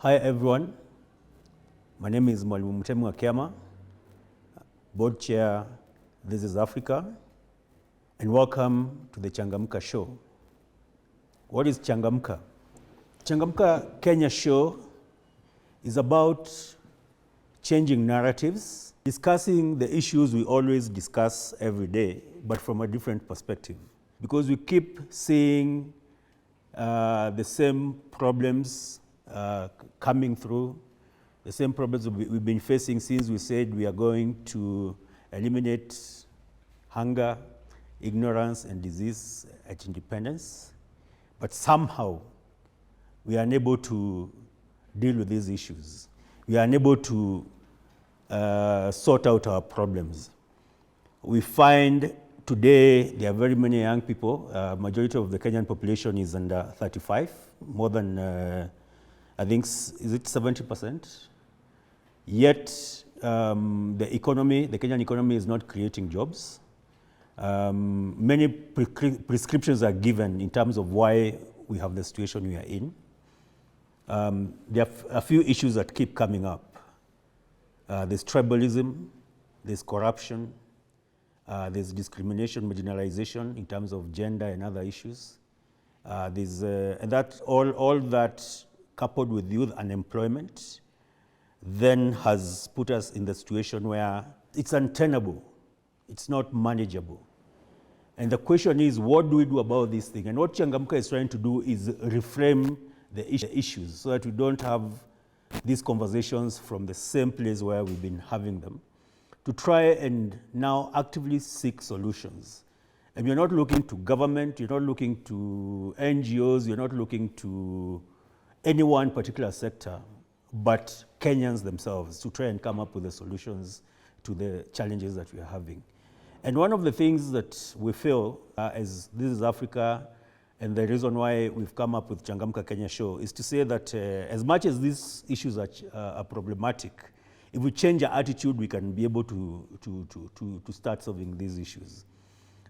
Hi everyone, my name is Changamka Kenya, Board Chair, This is Africa, and welcome to the Changamka Show. What is Changamka? Changamka Kenya Show is about changing narratives, discussing the issues we always discuss every day, but from a different perspective. Because we keep seeing the same problems coming through, the same problems we've been facing since we said we are going to eliminate hunger, ignorance, and disease at independence. But somehow, we are unable to deal with these issues. We are unable to sort out our problems. We find today there are very many young people. Majority of the Kenyan population is under 35, more than I think, is it 70%? Yet the Kenyan economy is not creating jobs. Many prescriptions are given in terms of why we have the situation we are in. There are a few issues that keep coming up. There's tribalism, there's corruption, there's discrimination, marginalization in terms of gender and other issues. And that all that coupled with youth unemployment then has put us in the situation where it's untenable, it's not manageable. And the question is, what do we do about this thing? And what Changamka is trying to do is reframe the issues so that we don't have these conversations from the same place where we've been having them, to try and now actively seek solutions. And you're not looking to government, you're not looking to NGOs, you're not looking to any one particular sector, but Kenyans themselves to try and come up with the solutions to the challenges that we are having. And one of the things that we feel as This is Africa, and the reason why we've come up with Changamka Kenya Show is to say that as much as these issues are problematic, if we change our attitude, we can be able to start solving these issues.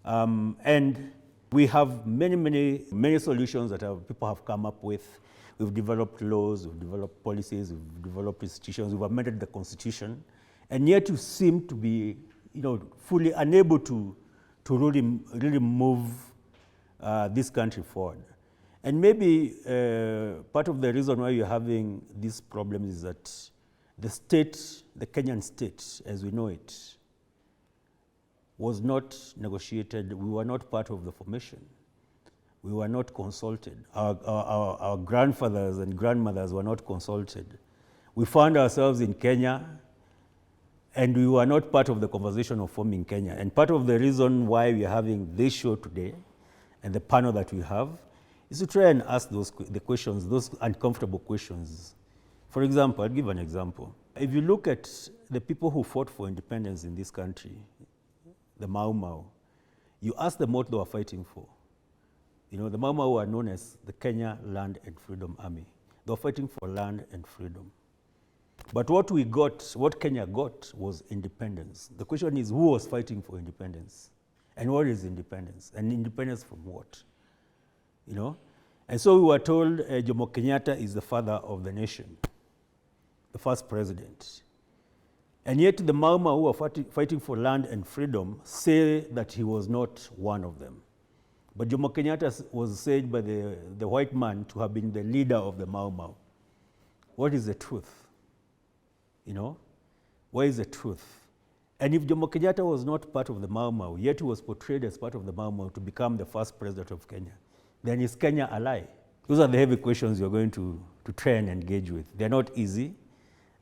And we have many solutions that people have come up with. We've developed laws, we've developed policies, we've developed institutions, we've amended the constitution, and yet you seem to be, fully unable to really move this country forward. And maybe part of the reason why you're having these problems is that the Kenyan state, as we know it, was not negotiated. We were not part of the formation. We were not consulted. Our grandfathers and grandmothers were not consulted. We found ourselves in Kenya, and we were not part of the conversation of forming Kenya. And part of the reason why we are having this show today, and the panel that we have, is to try and ask those uncomfortable questions. For example, I'll give an example. If you look at the people who fought for independence in this country, the Mau Mau, you ask them what they were fighting for. The Mau Mau were known as the Kenya Land and Freedom Army. They were fighting for land and freedom. But what Kenya got was independence. The question is, who was fighting for independence? And what is independence? And independence from what? And so we were told Jomo Kenyatta is the father of the nation, the first president. And yet the Mau Mau who were fighting for land and freedom say that he was not one of them. But Jomo Kenyatta was said by the white man to have been the leader of the Mau Mau. What is the truth? What is the truth? And if Jomo Kenyatta was not part of the Mau Mau, yet he was portrayed as part of the Mau Mau to become the first president of Kenya, then is Kenya a lie? Those are the heavy questions you're going to try and engage with. They're not easy.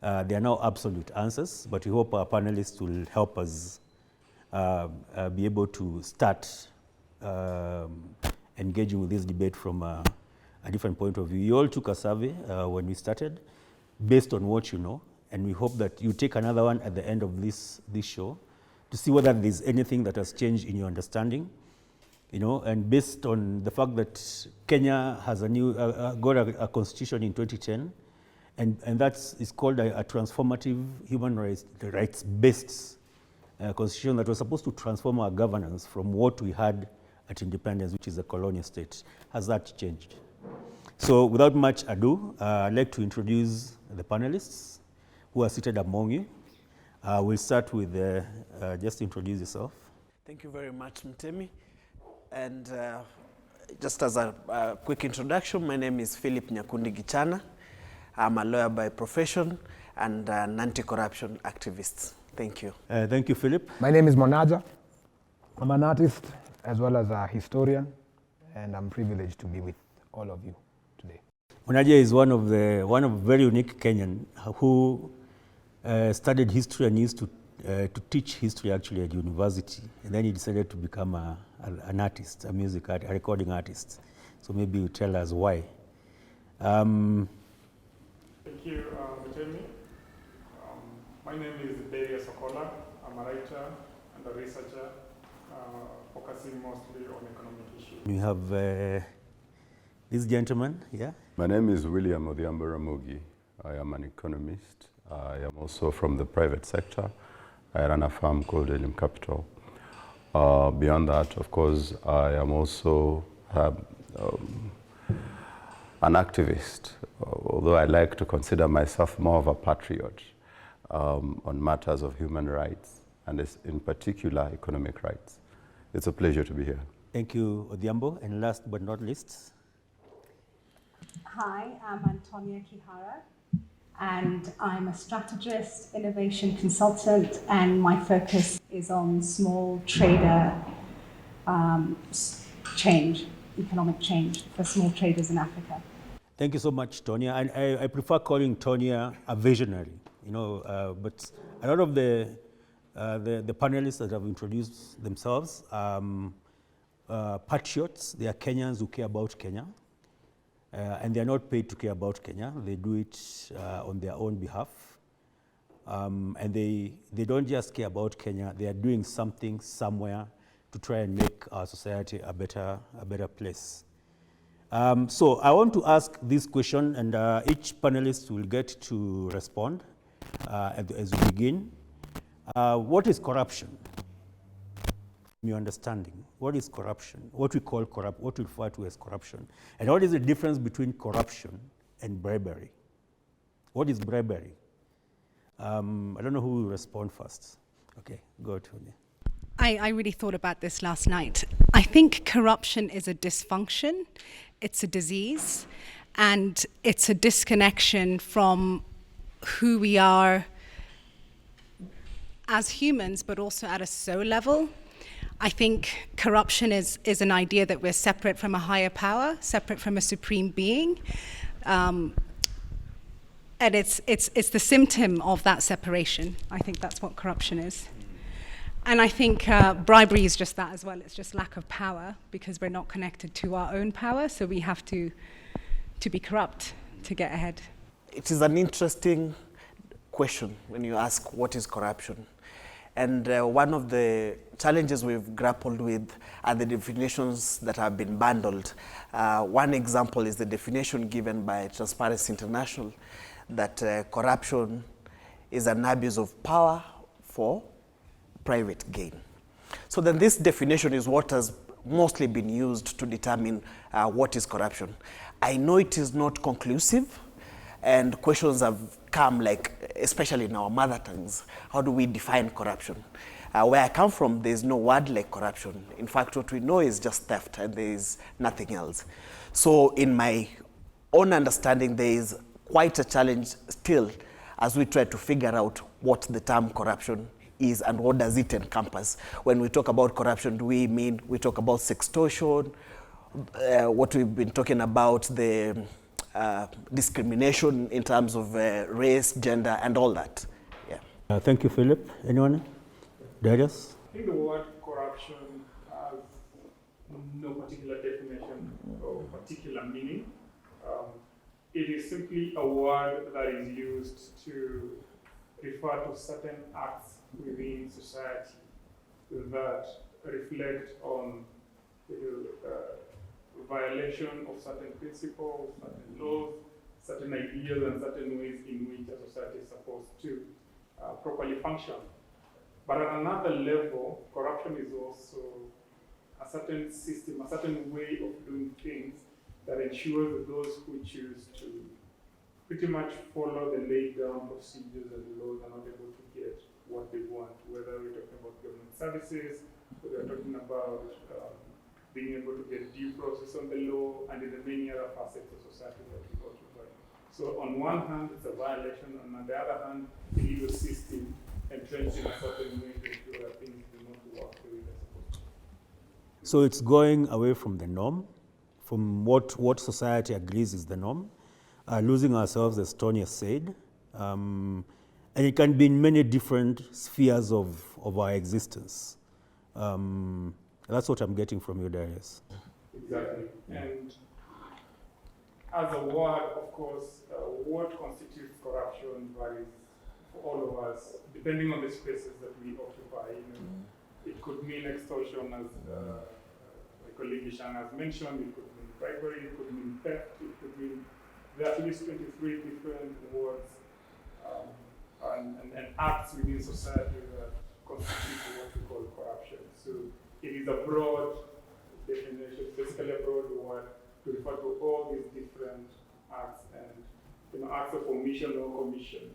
They are no absolute answers, but we hope our panelists will help us be able to start engaging with this debate from a different point of view. You all took a survey when we started based on what you know, and we hope that you take another one at the end of this show to see whether there's anything that has changed in your understanding, and based on the fact that Kenya has got a constitution in 2010, and is called a transformative human rights-based constitution that was supposed to transform our governance from what we had at independence, which is a colonial state. Has that changed? So without much ado, I'd like to introduce the panelists who are seated among you. We'll start with, just introduce yourself. Thank you very much, Mtemi. And just as a quick introduction, my name is Philip Nyakundi Gichana. I'm a lawyer by profession and an anti-corruption activist. Thank you. Thank you, Philip. My name is Monaja. I'm an artist as well as a historian, and I'm privileged to be with all of you today. Monaja is one of very unique Kenyan who studied history and used to teach history actually at university, and then he decided to become an artist, a recording artist. So maybe you tell us why. Thank you, Mtemi. My name is Darius Okola. I'm a writer and a researcher focusing mostly on economic issues. We have this gentleman here. My name is William Odhiambo Ramogi. I am an economist. I am also from the private sector. I run a firm called Elium Capital. Beyond that, of course, I am also an activist, although I like to consider myself more of a patriot on matters of human rights and in particular economic rights. It's a pleasure to be here. Thank you, Odhiambo. And last but not least. Hi, I'm Antonia Kihara, and I'm a strategist, innovation consultant, and my focus is on small trader change, economic change for small traders in Africa. Thank you so much, Tonia. And I prefer calling Tonia a visionary, but a lot of the panelists that have introduced themselves, patriots, they are Kenyans who care about Kenya. And they're not paid to care about Kenya. They do it on their own behalf. And they don't just care about Kenya, they are doing something somewhere to try and make our society a better place. So I want to ask this question, and each panelist will get to respond as we begin. What is corruption? Your understanding. What is corruption? What we call what we refer to as corruption. And what is the difference between corruption and bribery? What is bribery? I don't know who will respond first. Okay, go to me. I really thought about this last night. I think corruption is a dysfunction, it's a disease, and it's a disconnection from who we are as humans, but also at a soul level. I think corruption is an idea that we're separate from a higher power, separate from a supreme being. And it's the symptom of that separation. I think that's what corruption is. And I think bribery is just that as well. It's just lack of power because we're not connected to our own power, so we have to be corrupt to get ahead. It is an interesting question when you ask what is corruption. And one of the challenges we've grappled with are the definitions that have been bundled. One example is the definition given by Transparency International that corruption is an abuse of power for private gain. So then this definition is what has mostly been used to determine what is corruption. I know it is not conclusive, and questions have come, like, especially in our mother tongues, how do we define corruption? Where I come from, there's no word like corruption. In fact, what we know is just theft, and there is nothing else. So in my own understanding, there is quite a challenge still as we try to figure out what the term corruption is and what does it encompass. When we talk about corruption, do we mean we talk about sextortion, what we've been talking about, the discrimination in terms of race, gender, and all that. Yeah. Thank you, Philip. Anyone? Darius? I think the word corruption has no particular definition or particular meaning. It is simply a word that is used to refer to certain acts within society that reflect on violation of certain principles, certain laws, certain ideas, and certain ways in which a society is supposed to properly function. But at another level, corruption is also a certain system, a certain way of doing things that ensures that those who choose to pretty much follow the laid down procedures and laws are not able to get what they want, whether we're talking about government services, whether we're talking about being able to get due process on the law, and in the many other facets of society that we occupy. So on one hand, it's a violation, and on the other hand, the legal system entrenched in a certain way to ensure that things do not work the way they're supposed to. So it's going away from the norm, from what society agrees is the norm, losing ourselves, as Tony has said, and it can be in many different spheres of our existence. That's what I'm getting from you, Darius. Exactly. And as a word, of course, what constitutes corruption varies for all of us, depending on the spaces that we occupy. It could mean extortion, as my colleague Ishan has mentioned. It could mean bribery. It could mean theft. It could mean there are at least 23 different words and acts within society that constitute what we call corruption. So it is a broad definition, basically a broad word to refer to all these different acts and acts of omission or commission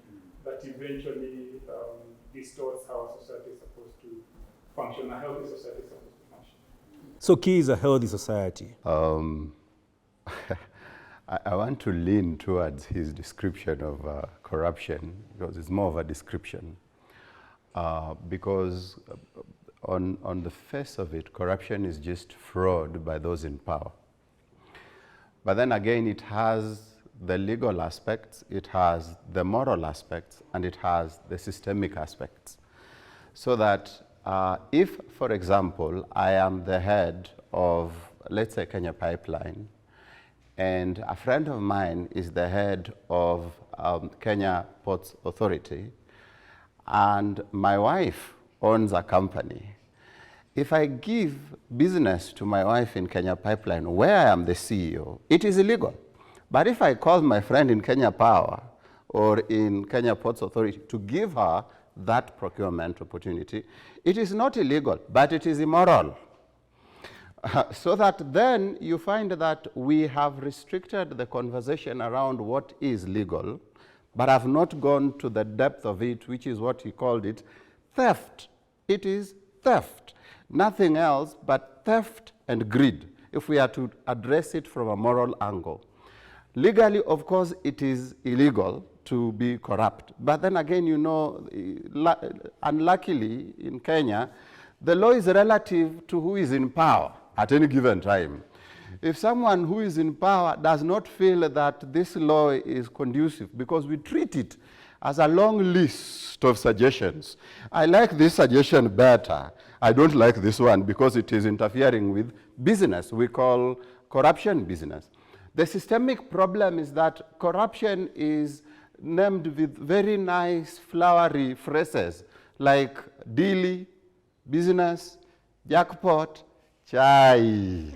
that eventually distorts how a society is supposed to function, a healthy society is supposed to function. So key is a healthy society. I want to lean towards his description of corruption, because it's more of a description. Because on the face of it, corruption is just fraud by those in power. But then again, it has the legal aspects, it has the moral aspects, and it has the systemic aspects. So that if, for example, I am the head of, let's say, Kenya Pipeline, and a friend of mine is the head of Kenya Ports Authority, and my wife owns a company. If I give business to my wife in Kenya Pipeline, where I am the CEO, it is illegal. But if I call my friend in Kenya Power or in Kenya Ports Authority to give her that procurement opportunity, it is not illegal, but it is immoral. So that then you find that we have restricted the conversation around what is legal, but have not gone to the depth of it, which is what he called it, theft. It is theft. Nothing else but theft and greed, if we are to address it from a moral angle. Legally, of course, it is illegal to be corrupt. But then again, unluckily in Kenya, the law is relative to who is in power at any given time. If someone who is in power does not feel that this law is conducive, because we treat it as a long list of suggestions. I like this suggestion better. I don't like this one because it is interfering with business. We call corruption business. The systemic problem is that corruption is named with very nice flowery phrases like dealy, business, jackpot, chai.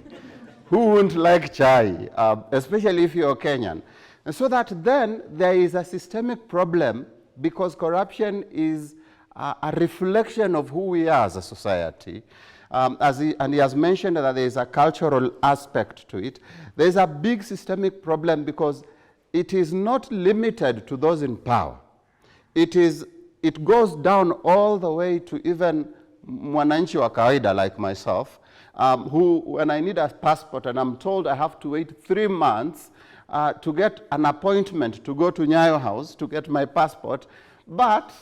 Who wouldn't like chai, especially if you're Kenyan? And so that then there is a systemic problem, because corruption is a reflection of who we are as a society. And he has mentioned that there is a cultural aspect to it. There is a big systemic problem because it is not limited to those in power. It goes down all the way to even mwananchi wa kawaida like myself, who, when I need a passport and I'm told I have to wait 3 months to get an appointment to go to Nyayo House to get my passport, but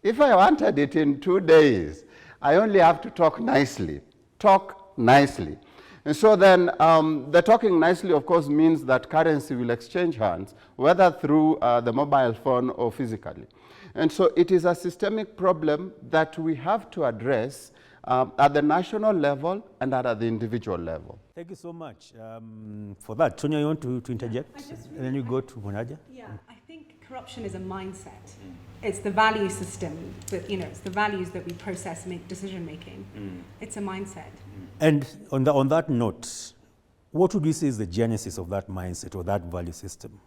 if I wanted it in 2 days, I only have to talk nicely. Talk nicely. And so then the talking nicely, of course, means that currency will exchange hands, whether through the mobile phone or physically. And so it is a systemic problem that we have to address at the national level and at the individual level. Thank you so much for that. Tonya, you want to interject? And then you go to Monaja. Yeah, I think corruption is a mindset. It's the value system, that, it's the values that we process, make decision making. It's a mindset. And on that note, what would you say is the genesis of that mindset or that value system?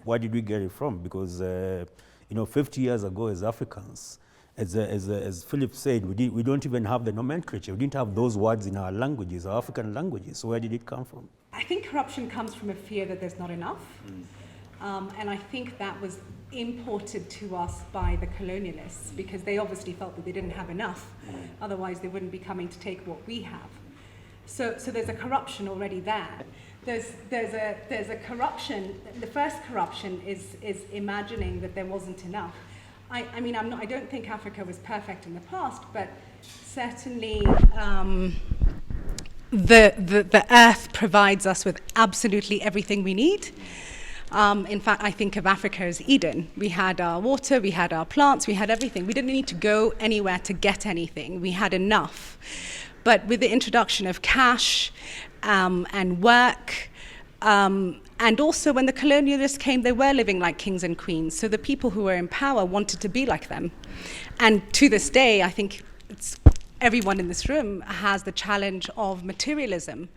Where did we get it from? Because 50 years ago as Africans, as Philip said, we don't even have the nomenclature. We didn't have those words in our languages, our African languages. So where did it come from? I think corruption comes from a fear that there's not enough. And I think that was imported to us by the colonialists because they obviously felt that they didn't have enough. Otherwise, they wouldn't be coming to take what we have. So there's a corruption already there. There's a corruption. The first corruption is imagining that there wasn't enough. I mean, I don't think Africa was perfect in the past, but certainly the earth provides us with absolutely everything we need. In fact, I think of Africa as Eden. We had our water, we had our plants, we had everything. We didn't need to go anywhere to get anything. We had enough. But with the introduction of cash and work, and also when the colonialists came, they were living like kings and queens. So the people who were in power wanted to be like them. And to this day, I think everyone in this room has the challenge of materialism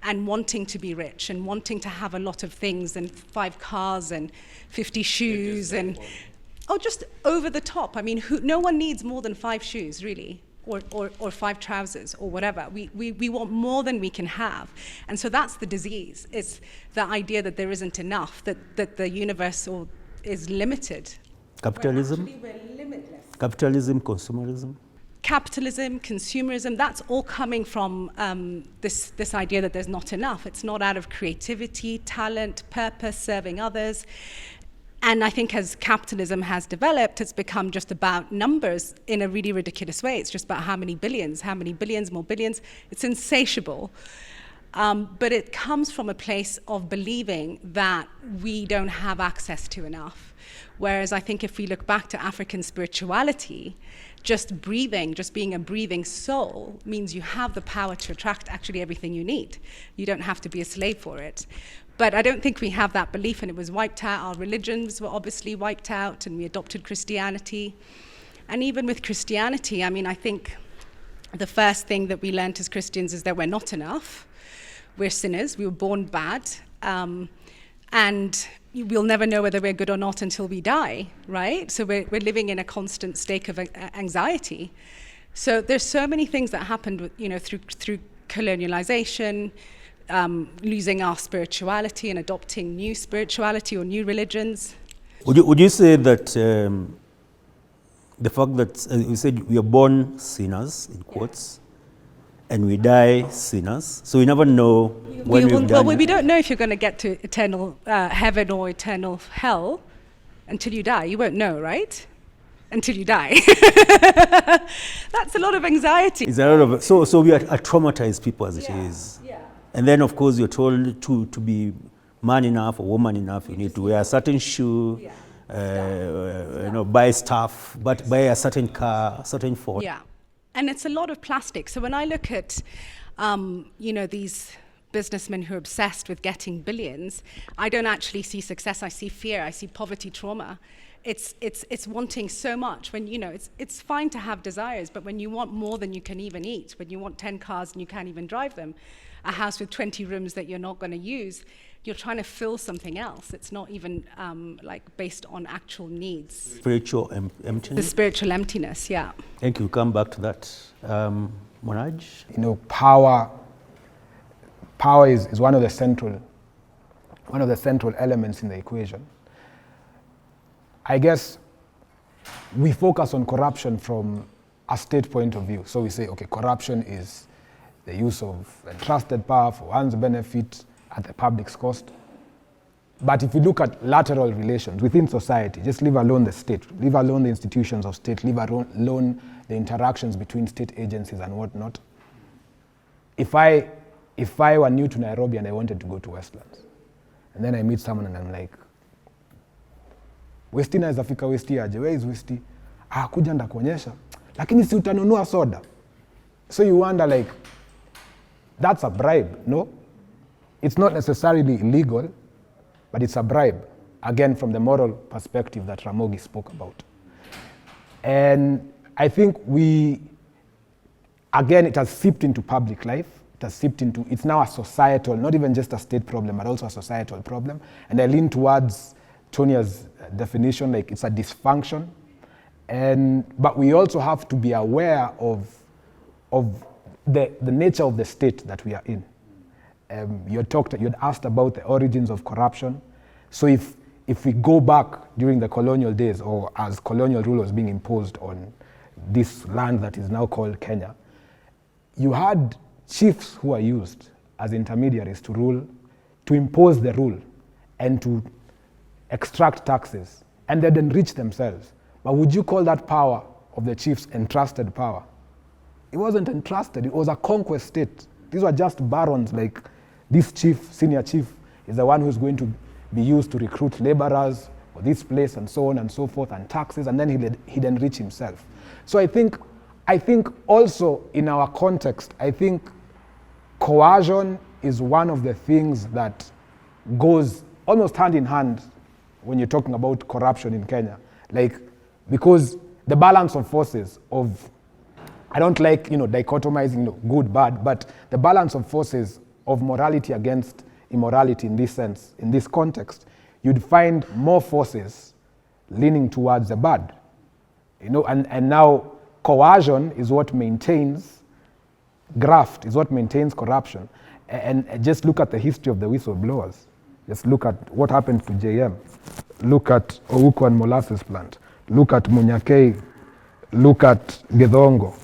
and wanting to be rich and wanting to have a lot of things and 5 cars and 50 shoes and just over the top. I mean, no one needs more than 5 shoes, really. Or 5 trousers or whatever. We want more than we can have. And so that's the disease. It's the idea that there isn't enough, that the universe is limited. Capitalism? We're limitless. Capitalism, consumerism? Capitalism, consumerism, that's all coming from this idea that there's not enough. It's not out of creativity, talent, purpose, serving others. And I think as capitalism has developed, it's become just about numbers in a really ridiculous way. It's just about how many billions, more billions. It's insatiable. But it comes from a place of believing that we don't have access to enough. Whereas I think if we look back to African spirituality, just breathing, just being a breathing soul means you have the power to attract actually everything you need. You don't have to be a slave for it. But I don't think we have that belief, and it was wiped out. Our religions were obviously wiped out, and we adopted Christianity. And even with Christianity, I mean, I think the first thing that we learned as Christians is that we're not enough. We're sinners. We were born bad. And we'll never know whether we're good or not until we die, right? So we're living in a constant state of anxiety. So there's so many things that happened, through colonialization, losing our spirituality and adopting new spirituality or new religions. Would you say that the fact that you said we are born sinners, in quotes, and we die sinners, so we never know when we've done we don't know if you're going to get to eternal heaven or eternal hell until you die. You won't know, right? Until you die. That's a lot of anxiety. It's a lot of, so we are traumatized people as it is. Yeah. And then, of course, you're told to be man enough or woman enough, you need to wear a certain shoe, buy stuff, but buy a certain car, a certain phone. Yeah, and it's a lot of plastic. So when I look at, these businessmen who are obsessed with getting billions, I don't actually see success. I see fear. I see poverty, trauma. It's wanting so much. When it's fine to have desires, but when you want more than you can even eat, when you want 10 cars and you can't even drive them, a house with 20 rooms that you're not going to use, you're trying to fill something else. It's not even based on actual needs. Spiritual emptiness. The spiritual emptiness, yeah. Thank you. Come back to that. Monaj? Power is one of the central elements in the equation. I guess we focus on corruption from a state point of view. So we say, okay, corruption is the use of entrusted power for one's benefit at the public's cost. But if you look at lateral relations within society, just leave alone the state, leave alone the institutions of state, leave alone the interactions between state agencies and whatnot. If I were new to Nairobi and I wanted to go to Westlands, and then I meet someone and I'm like, Westi naweza fika Westi aje? Where is Westi? Kuja ndakuonyesha. Lakini si utanunua soda. So you wonder, like, that's a bribe, no? It's not necessarily illegal, but it's a bribe. Again, from the moral perspective that Ramogi spoke about. And I think it has seeped into public life. It's now a societal, not even just a state problem, but also a societal problem. And I lean towards Tonia's definition, like it's a dysfunction. But we also have to be aware of the nature of the state that we are in. You'd asked about the origins of corruption. So if we go back during the colonial days, or as colonial rule was being imposed on this land that is now called Kenya, you had chiefs who were used as intermediaries to rule, to impose the rule and to extract taxes, and they'd enrich themselves. But would you call that power of the chiefs entrusted power? It wasn't entrusted, it was a conquest state. These were just barons, like this chief, senior chief, is the one who's going to be used to recruit laborers for this place and so on and so forth, and taxes, and then he'd enrich himself. So I think also in our context, I think coercion is one of the things that goes almost hand in hand when you're talking about corruption in Kenya. Like, because the balance of forces of, I don't like, dichotomizing, good, bad, but the balance of forces of morality against immorality in this sense, in this context, you'd find more forces leaning towards the bad. And now coercion is what maintains, graft is what maintains corruption. And just look at the history of the whistleblowers. Just look at what happened to JM. Look at Ouko and Molasses plant. Look at Munyakei. Look at Githongo.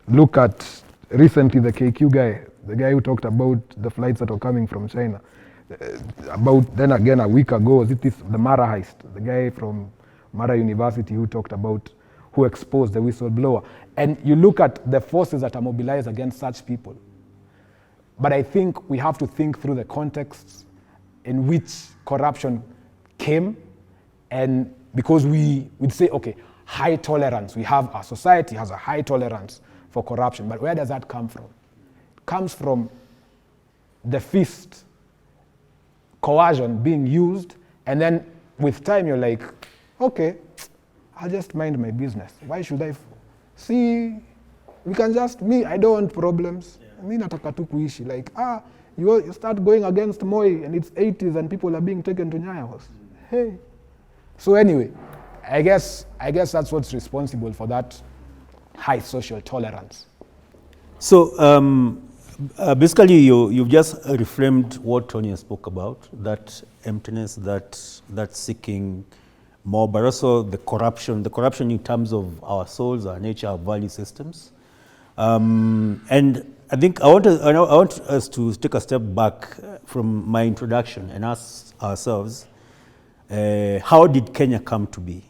Look at recently the KQ guy, the guy who talked about the flights that were coming from China. About then again a week ago, was it the Mara heist, the guy from Mara University who exposed the whistleblower. And you look at the forces that are mobilized against such people. But I think we have to think through the contexts in which corruption came, and because we'd say, okay, high tolerance. Our society has a high tolerance for corruption, but where does that come from? It comes from the fist, coercion being used, and then with time you're like, okay, I'll just mind my business. Why should I? See, we can just, I don't want problems. Mi nataka tu kuishi. Like, you start going against Moi and it's 80s and people are being taken to Nyayo House. Hey. So anyway, I guess that's what's responsible for that high social tolerance. So basically you've just reframed what Tonya spoke about, that emptiness, that seeking more, but also the corruption in terms of our souls, our nature, our value systems. And I think I want us to take a step back from my introduction and ask ourselves, how did Kenya come to be?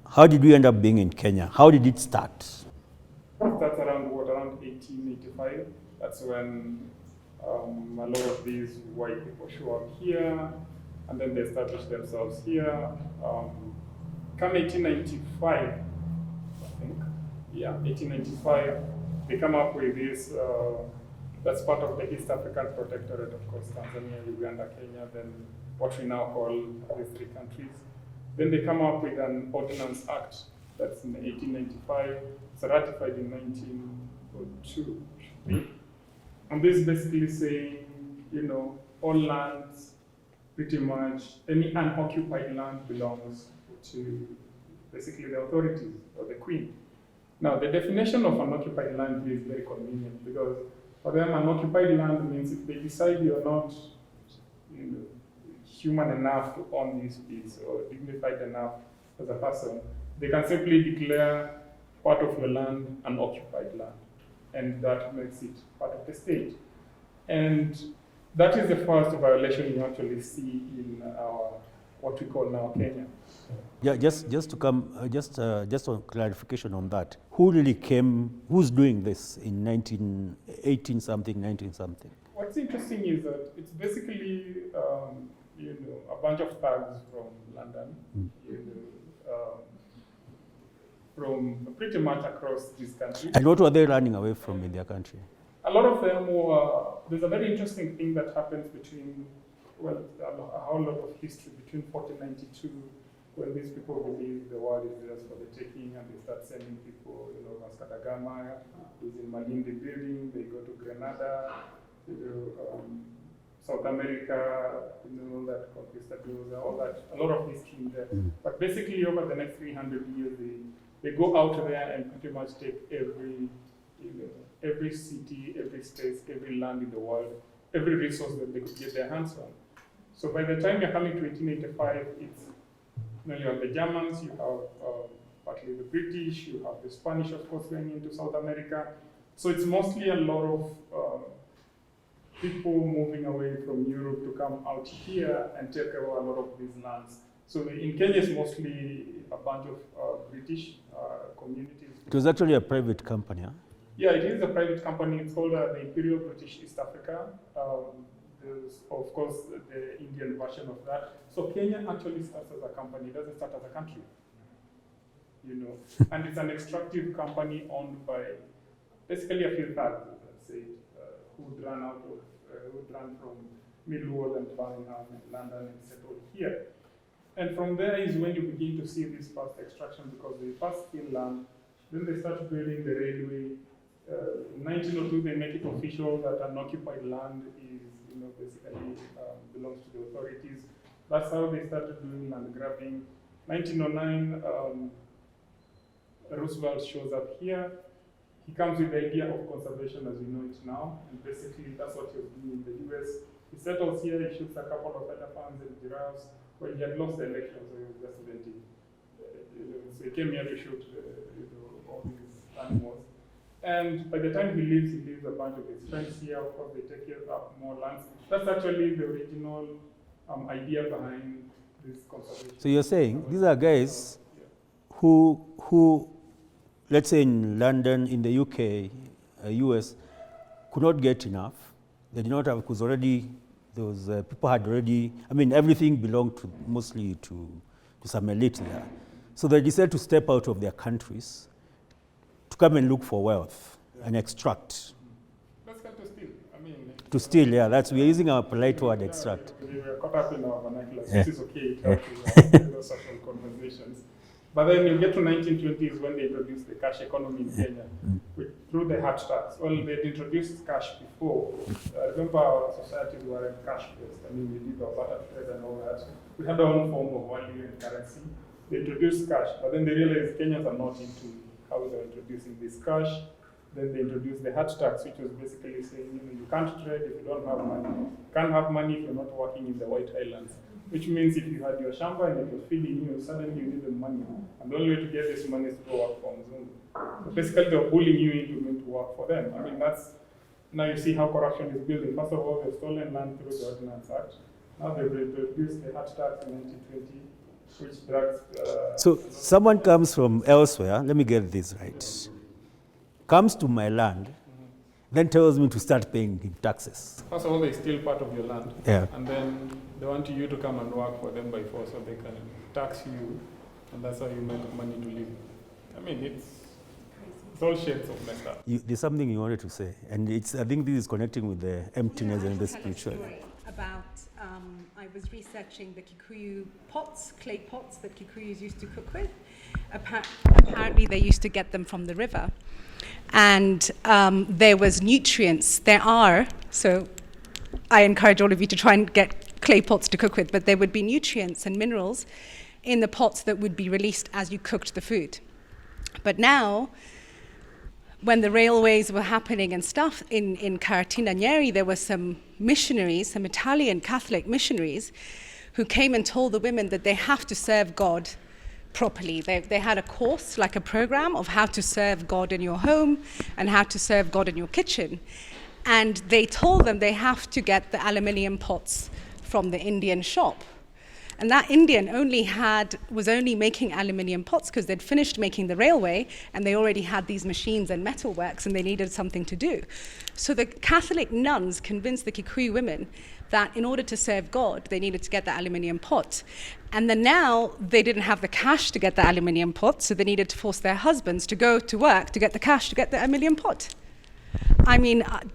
How did we end up being in Kenya? How did it start? That's around 1885. That's when a lot of these white people show up here, and then they establish themselves here. Come 1895, I think. Yeah, 1895, they come up with this, that's part of the East African Protectorate, of course, Tanzania, Uganda, Kenya, then what we now call these three countries. Then they come up with an Ordinance Act, that's in 1895, it's ratified in 1902. And this is basically saying, all lands, pretty much, any unoccupied land belongs to basically the authorities or the Queen. Now, the definition of unoccupied land is very convenient because for them, unoccupied land means if they decide you're not human enough to own this piece or dignified enough as a person, they can simply declare part of your land unoccupied land, and that makes it part of the state. And that is the first violation you actually see in our what we call now Kenya. Yeah, just on clarification on that. Who really came? Who's doing this in 1918 something, 19 something? What's interesting is that it's basically a bunch of thugs from London, from pretty much across this country. And what were they running away from in their country? A lot of them were. There's a very interesting thing that happens between, a whole lot of history between 1492, when these people believe the world is theirs for the taking, and they start sending people, Vasco da Gama is in Malindi building, they go to Grenada, South America, that conquist that there was a lot of history in there. But basically, over the next 300 years, they go out there and pretty much take every city, every state, every land in the world, every resource that they could get their hands on. So by the time you're coming to 1885, it's, you have the Germans, you have partly the British, you have the Spanish, of course, going into South America. So it's mostly a lot of people moving away from Europe to come out here and take over a lot of these lands. So in Kenya, it's mostly a bunch of British communities. It was actually a private company, huh? Yeah, it is a private company. It's called the Imperial British East Africa. There's, of course, the Indian version of that. So Kenya actually starts as a company. It doesn't start as a country, And it's an extractive company owned by basically a few thugs, let's say, who ran from Millwall and Birmingham and London and settled here. And from there is when you begin to see this first extraction, because they first steal land, then they start building the railway. In 1902, they make it official that unoccupied land is, basically belongs to the authorities. That's how they started doing land grabbing. 1909, Roosevelt shows up here. He comes with the idea of conservation as we know it now, and basically that's what he was doing in the US. He settles here, he shoots a couple of elephants and giraffes. Well, he had lost the election, so he was just venting. So he came here to shoot all these animals. And by the time he leaves a bunch of his friends here. Of course, they take up more lands. That's actually the original idea behind this conservation. So you're saying these are guys who, let's say in London, in the UK, US, could not get enough. They did not have, because already those people had already, everything belonged mostly to some elite there. So they decided to step out of their countries to come and look for wealth and extract. Let's get to steal. To steal, yeah, we're using our polite word, extract. We were caught up in our vernacular. This is okay, it helps with social conversations. But then you get to 1920s when they introduced the cash economy in Kenya through the hard tax. Well, they'd introduced cash before. I remember our societies were cash-based. We did our barter trade and all that. We had our own form of value and currency. They introduced cash, but then they realized Kenyans are not into how they're introducing this cash. Then they introduced the hard tax, which was basically saying, you can't trade if you don't have money. You can't have money if you're not working in the White Islands. Which means if you had your shamba and it was feeding you, suddenly you needed money. And the only way to get this money is to go work for Mzungu. So basically they're bullying you into going to work for them. Now you see how corruption is building. First of all, they've stolen land through the Ordinance Act. Now they've introduced the hard tax in 1920, which drags... So someone comes from elsewhere, let me get this right, comes to my land, then tells me to start paying him taxes. First of all, they steal part of your land. Yeah. And then they want you to come and work for them by force so they can tax you, and that's how you make money to live. It's all shades of messed up. There's something you wanted to say, and I think this is connecting with the emptiness and the spiritual. About, I was researching the Kikuyu pots, clay pots that Kikuyus used to cook with. Apparently they used to get them from the river. And there was nutrients. So I encourage all of you to try and get clay pots to cook with, but there would be nutrients and minerals in the pots that would be released as you cooked the food. But now, when the railways were happening and stuff, in Karatina Nyeri, there were some missionaries, some Italian Catholic missionaries, who came and told the women that they have to serve God properly. They had a course, like a program, of how to serve God in your home and how to serve God in your kitchen. And they told them they have to get the aluminium pots from the Indian shop. And that Indian was only making aluminium pots because they'd finished making the railway and they already had these machines and metalworks and they needed something to do. So the Catholic nuns convinced the Kikuyu women that in order to serve God, they needed to get the aluminium pot. And then now they didn't have the cash to get the aluminium pot, so they needed to force their husbands to go to work to get the cash to get the aluminium pot.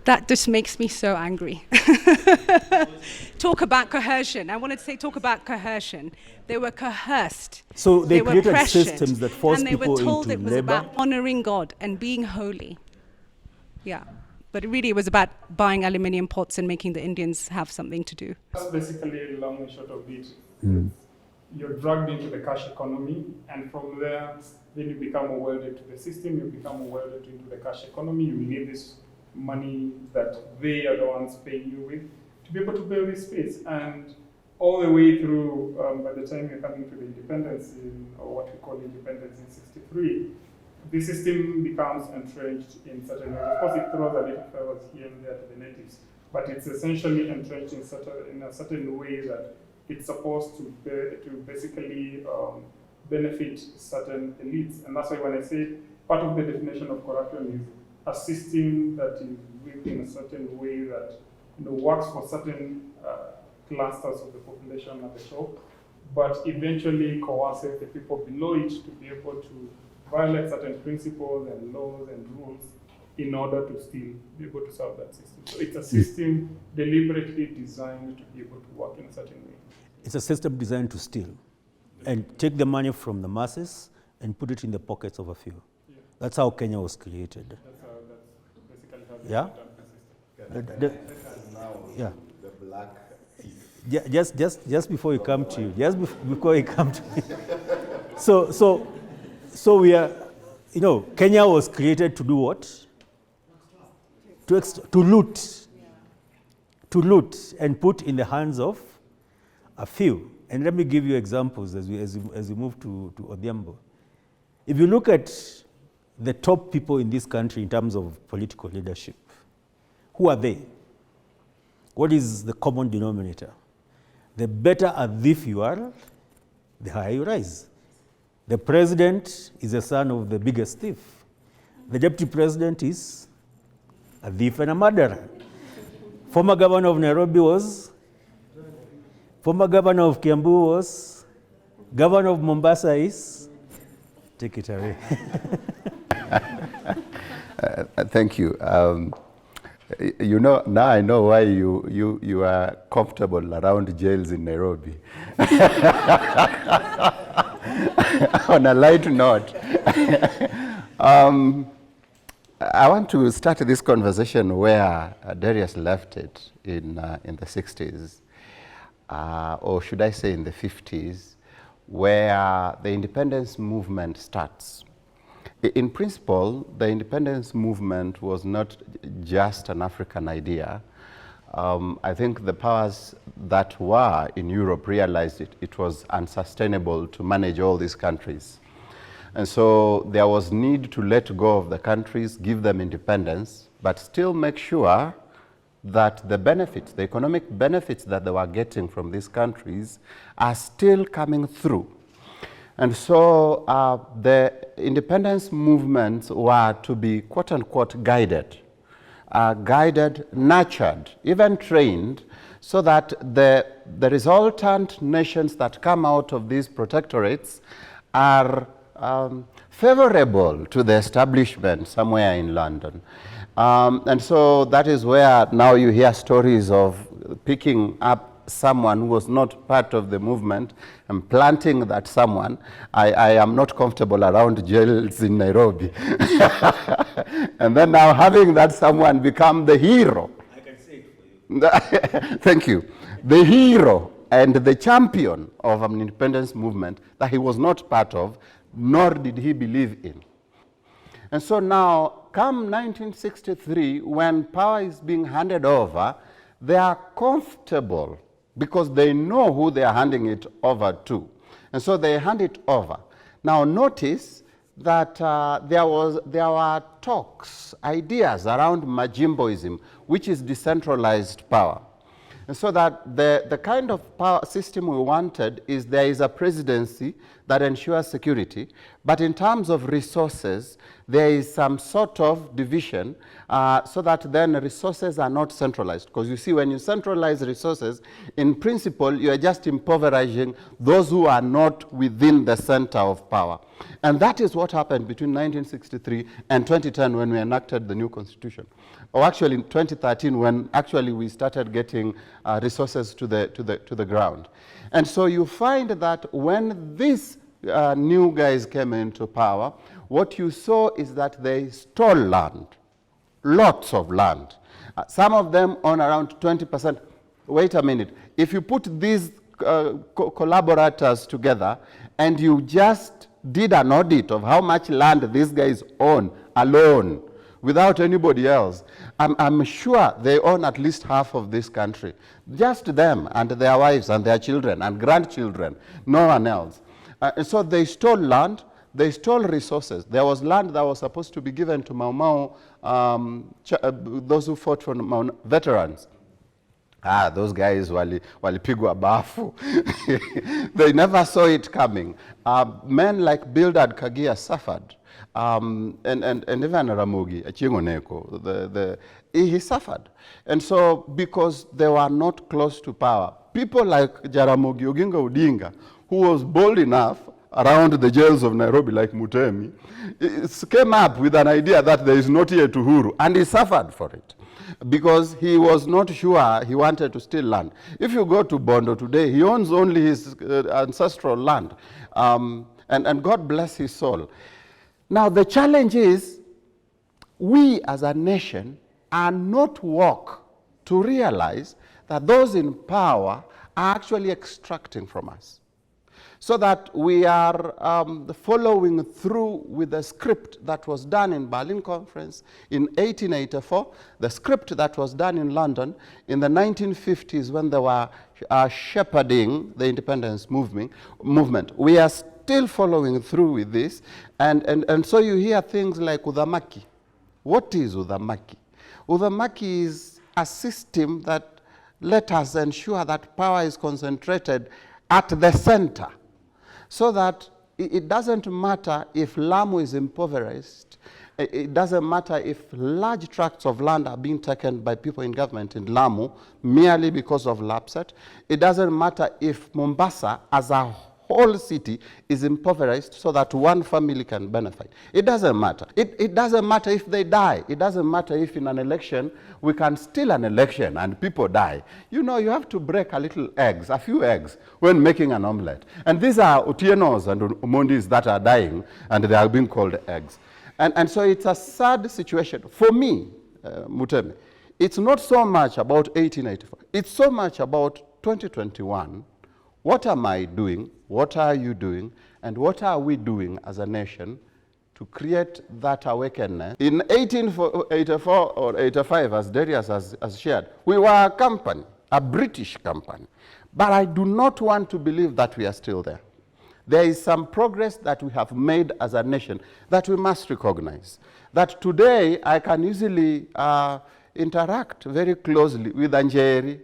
That just makes me so angry. Talk about coercion. I wanted to say talk about coercion. They were coerced. So they created pressured, systems that forced people into labor? And they were told it was about honoring God and being holy. Yeah. But really it was about buying aluminium pots and making the Indians have something to do. That's basically long and short of it. You're dragged into the cash economy, and from there, then you become welded to the system, you become welded into the cash economy, you need this money that they are the ones paying you with to be able to build this space. And all the way through, by the time you're coming to the independence, or what we call independence in 63, the system becomes entrenched in certain ways. Of course, it throws a little favors here and there to the natives, but it's essentially entrenched in a certain way that it's supposed to basically benefit certain elites. And that's why when I say part of the definition of corruption is a system that is built in a certain way that works for certain clusters of the population at the top, but eventually coerces the people below it to be able to violate certain principles and laws and rules in order to still be able to serve that system. So it's a system deliberately designed to be able to work in a certain way. It's a system designed to steal and take the money from the masses and put it in the pockets of a few. Yeah. That's how Kenya was created. That's basically how Yeah? Yeah. The black Yeah, just before you come to you, before you come to me. So we are, Kenya was created to do what? To loot and put in the hands of a few. And let me give you examples as we move to Odhiambo. If you look at the top people in this country in terms of political leadership, who are they? What is the common denominator? The better a thief you are, the higher you rise. The president is the son of the biggest thief. The deputy president is a thief and a murderer. Former governor of Nairobi was, former governor of Kiambu was, governor of Mombasa is, take it away. Thank you. Now I know why you are comfortable around jails in Nairobi. On a light note, I want to start this conversation where Darius left it in the 60s, or should I say in the 50s, where the independence movement starts. In principle, the independence movement was not just an African idea. I think the powers that were in Europe realized it was unsustainable to manage all these countries. And so there was need to let go of the countries, give them independence, but still make sure that the benefits, the economic benefits that they were getting from these countries are still coming through. And so the independence movements were to be quote unquote guided, nurtured, even trained, so that the resultant nations that come out of these protectorates are favorable to the establishment somewhere in London. And so that is where now you hear stories of picking up someone who was not part of the movement and planting that someone. I am not comfortable around jails in Nairobi. And then now having that someone become the hero. I can say it for you. Thank you. The hero and the champion of an independence movement that he was not part of, nor did he believe in. And so now, come 1963, when power is being handed over, they are comfortable because they know who they are handing it over to. And so they hand it over. Now notice that there were talks, ideas around Majimboism, which is decentralized power. And so that the kind of power system we wanted is there is a presidency that ensures security, but in terms of resources, there is some sort of division so that then resources are not centralized. Because you see, when you centralize resources, in principle, you are just impoverishing those who are not within the center of power. And that is what happened between 1963 and 2010 when we enacted the new constitution. Or actually in 2013 when actually we started getting resources to the ground. And so you find that when these new guys came into power, what you saw is that they stole land. lots of land. Some of them own around 20%. Wait a minute. If you put these collaborators together and you just did an audit of how much land these guys own alone, without anybody else, I'm sure they own at least half of this country. Just them and their wives and their children and grandchildren, no one else. So they stole land, they stole resources. There was land that was supposed to be given to Mau Mau, those who fought for Mau veterans. Those guys walipigwa bafu. They never saw it coming. Men like Bildad Kagia suffered. And even Ramogi, Chingoneko, he suffered. And so, because they were not close to power, people like Jaramogi Oginga Odinga, who was bold enough around the jails of Nairobi, like Mutemi, came up with an idea that there is not yet Uhuru, and he suffered for it, because he was not sure he wanted to steal land. If you go to Bondo today, he owns only his ancestral land, and God bless his soul. Now the challenge is, we as a nation are not woke to realize that those in power are actually extracting from us. So that we are following through with the script that was done in Berlin Conference in 1884, the script that was done in London in the 1950s when they were shepherding the independence movement. We are still following through with this, and so you hear things like Udhamaki. What is Udhamaki? Udhamaki is a system that let us ensure that power is concentrated at the center, so that it doesn't matter if Lamu is impoverished, it doesn't matter if large tracts of land are being taken by people in government in Lamu merely because of Lapset. It doesn't matter if Mombasa as a whole city is impoverished so that one family can benefit. It doesn't matter. It doesn't matter if they die. It doesn't matter if in an election we can steal an election and people die. You know, you have to break a few eggs when making an omelette. And these are Otienos and Omondis that are dying, and they are being called eggs. And so it's a sad situation. For me, Mutemi, it's not so much about 1884. It's so much about 2021. What am I doing? What are you doing? And what are we doing as a nation to create that awakeness? In 1884 or 85, as Darius has shared, we were a company, a British company. But I do not want to believe that we are still there. There is some progress that we have made as a nation that we must recognize. That today I can easily interact very closely with Anjeri.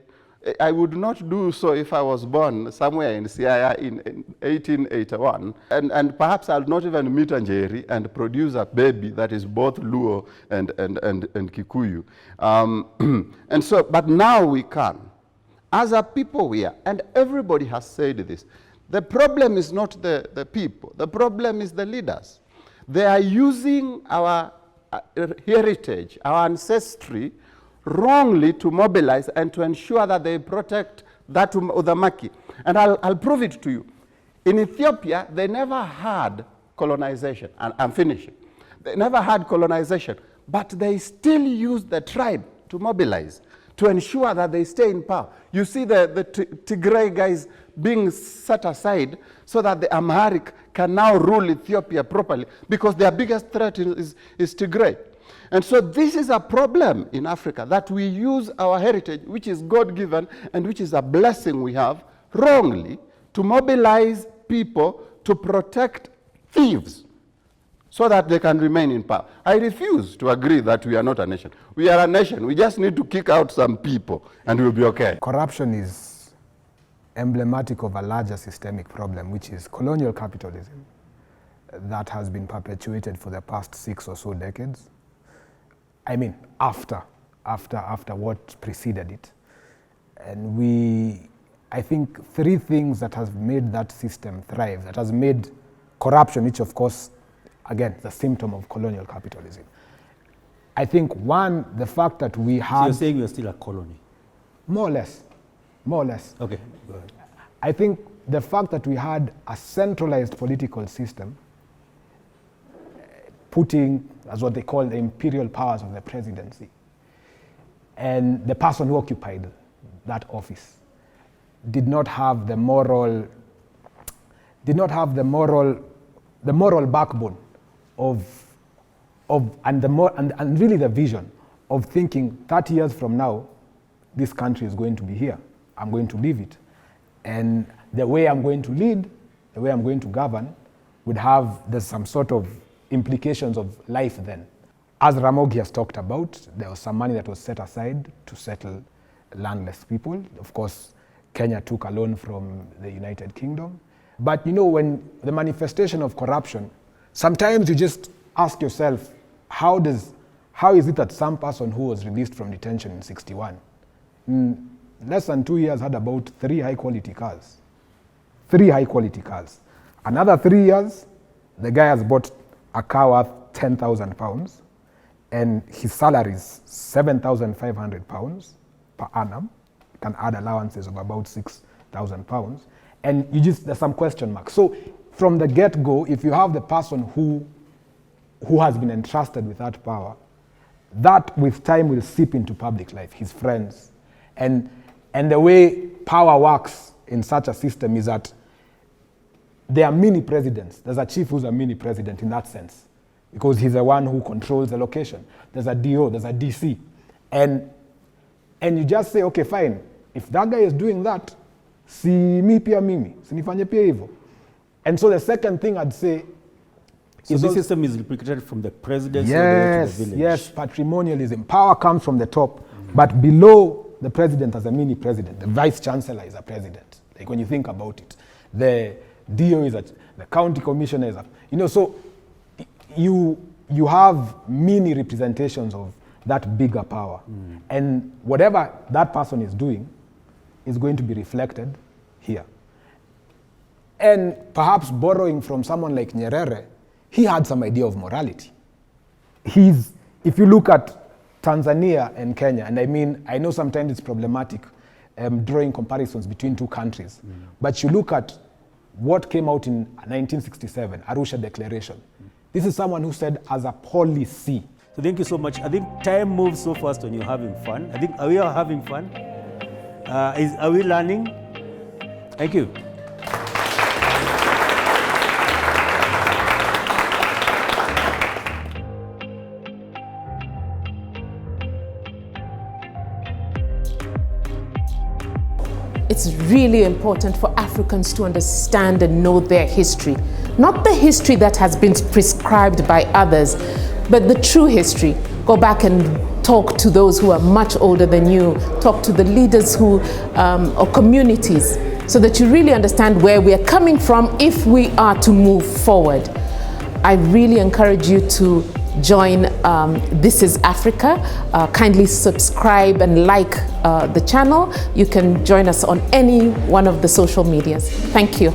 I would not do so if I was born somewhere in Siaya in 1881. And perhaps I'll not even meet Anjeri and produce a baby that is both Luo and Kikuyu. And so, but now we can. As a people we are, and everybody has said this, the problem is not the people, the problem is the leaders. They are using our heritage, our ancestry, wrongly to mobilize and to ensure that they protect that Udhamaki. And I'll prove it to you. In Ethiopia, they never had colonization. And I'm finishing. They never had colonization, but they still use the tribe to mobilize, to ensure that they stay in power. You see the Tigray guys being set aside so that the Amharic can now rule Ethiopia properly, because their biggest threat is Tigray. And so this is a problem in Africa, that we use our heritage, which is God-given and which is a blessing we have, wrongly to mobilize people to protect thieves so that they can remain in power. I refuse to agree that we are not a nation. We are a nation. We just need to kick out some people and we'll be okay. Corruption is emblematic of a larger systemic problem, which is colonial capitalism that has been perpetuated for the past 6 or so decades. I mean, after what preceded it. And I think 3 things that has made that system thrive, that has made corruption, which of course, again, the symptom of colonial capitalism. I think one, the fact that we had... So you're saying we're still a colony? More or less. Okay, go ahead. I think the fact that we had a centralized political system putting, as what they call the imperial powers of the presidency. And the person who occupied that office did not have the moral backbone and really the vision of thinking 30 years from now, this country is going to be here. I'm going to leave it. And the way I'm going to lead, the way I'm going to govern, there's some sort of implications of life then. As Ramogi has talked about, there was some money that was set aside to settle landless people. Of course, Kenya took a loan from the United Kingdom. But you know, when the manifestation of corruption, sometimes you just ask yourself, how is it that some person who was released from detention in 61, in less than 2 years had about 3 high-quality cars? 3 high-quality cars. Another 3 years, the guy has bought a car worth £10,000, and his salary is £7,500 per annum. You can add allowances of about £6,000. And there's some question marks. So from the get-go, if you have the person who has been entrusted with that power, that with time will seep into public life, his friends. And the way power works in such a system is that there are mini presidents. There's a chief who's a mini president in that sense, because he's the one who controls the location. There's a DO, there's a DC. And you just say, okay, fine, if that guy is doing that, si mi pia mimi, sinifanye pia hivyo. And so the second thing I'd say so this system is replicated from the presidency all the way to the village. Yes, patrimonialism. Power comes from the top, but below the president as a mini president, the vice chancellor is a president. Like when you think about it, the DO is the county commissioner is so you have mini representations of that bigger power. And whatever that person is doing is going to be reflected here. And perhaps borrowing from someone like Nyerere, he had some idea of morality. If you look at Tanzania and Kenya, and I know sometimes it's problematic drawing comparisons between two countries, but you look at what came out in 1967, Arusha Declaration. This is someone who said, as a policy. So thank you so much. I think time moves so fast when you're having fun. Are we all having fun? Are we learning? Thank you. It's really important for Africans to understand and know their history. Not the history that has been prescribed by others, but the true history. Go back and talk to those who are much older than you, talk to the leaders or communities, so that you really understand where we are coming from if we are to move forward. I really encourage you to join This is Africa. Kindly subscribe and like the channel. You can join us on any one of the social medias. Thank you.